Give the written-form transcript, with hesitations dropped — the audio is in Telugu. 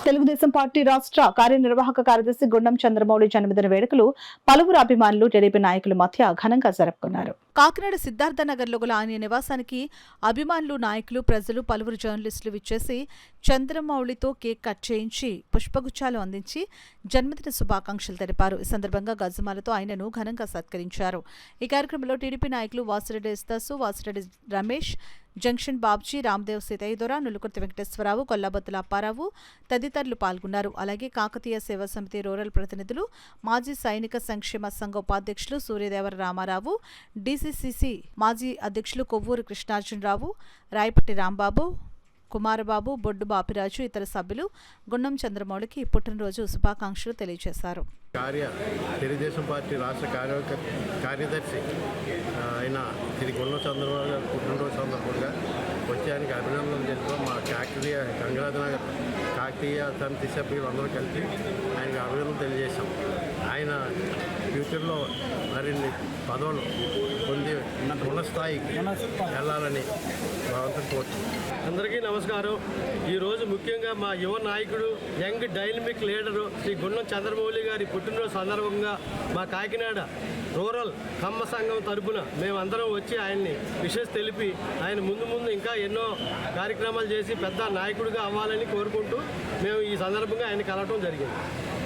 తెలుగుదేశం పార్టీ రాష్ట్ర కార్యనిర్వాహక కార్యదర్శి గుండం చంద్రమౌళి జన్మదిన వేడుకలు పలువురు అభిమానులు టీడీపీ నాయకుల మధ్య ఘనంగా జరుపుకున్నారు. కాకినాడ సిద్ధార్థ నగర్లో గల ఆయన నివాసానికి అభిమానులు, నాయకులు, ప్రజలు, పలువురు జర్నలిస్టులు విచ్చేసి చంద్రమౌళితో కేక్ కట్ చేయించి పుష్పగుచ్చాలు అందించి జన్మదిన శుభాకాంక్షలు తెలిపారు. ఈ సందర్భంగా గజమాలతో ఆయనను ఘనంగా సత్కరించారు. ఈ కార్యక్రమంలో టీడీపీ నాయకులు వాసిరెడ్డి ఎస్తాసు, వాసిరెడ్డి రమేష్, జంక్షన్ బాబ్జీ, రామ్దేవ్ సీతయ్యదొర, నులుకుర్తి వెంకటేశ్వరరావు, కొల్లాబత్తుల అప్పారావు తదితరులు పాల్గొన్నారు. అలాగే కాకతీయ సేవా సమితి రూరల్ ప్రతినిధులు, మాజీ సైనిక సంక్షేమ సంఘ ఉపాధ్యక్షులు సూర్యదేవర రామారావు, డీసీసీసీ మాజీ అధ్యక్షులు కొవ్వూరు కృష్ణార్జునరావు, రాయపట్టి రాంబాబు, కుమారబాబు, బొడ్డు బాపిరాజు, ఇతర సభ్యులు గుండం చంద్రమౌళికి పుట్టినరోజు శుభాకాంక్షలు తెలియజేశారు. తెలుగుదేశం పార్టీ రాష్ట్ర కార్యదర్శి అయిన శ్రీ గుండం చంద్రమౌళి గారు పుట్టినరోజు సందర్భంగా వచ్చానికి అభినందనలు తెలుపుతూ మా కాకతీయ గంగాధరనగర్ కాకతీయ సమితి సభ్యులు అందరూ కలిసి ఆయనకు అభినందనలు తెలియజేశాం. ఆయన ఫ్యూచర్లో మరిన్ని పదవులు పొంది ఉన్నత స్థాయికి వెళ్ళాలని భగవంతుని కోరుతున్నాం. అందరికీ నమస్కారం. ఈరోజు ముఖ్యంగా మా యువ నాయకుడు, యంగ్ డైనమిక్ లీడరు శ్రీ గుండం చంద్రమౌళి గారి పుట్టినరోజు సందర్భంగా మా కాకినాడ రూరల్ కమ్మ సంఘం తరపున మేమందరం వచ్చి ఆయన్ని విషెస్ తెలిపి ఆయన ముందు ఇంకా ఎన్నో కార్యక్రమాలు చేసి పెద్ద నాయకుడిగా అవ్వాలని కోరుకుంటూ మేము ఈ సందర్భంగా ఆయన కలవటం జరిగింది.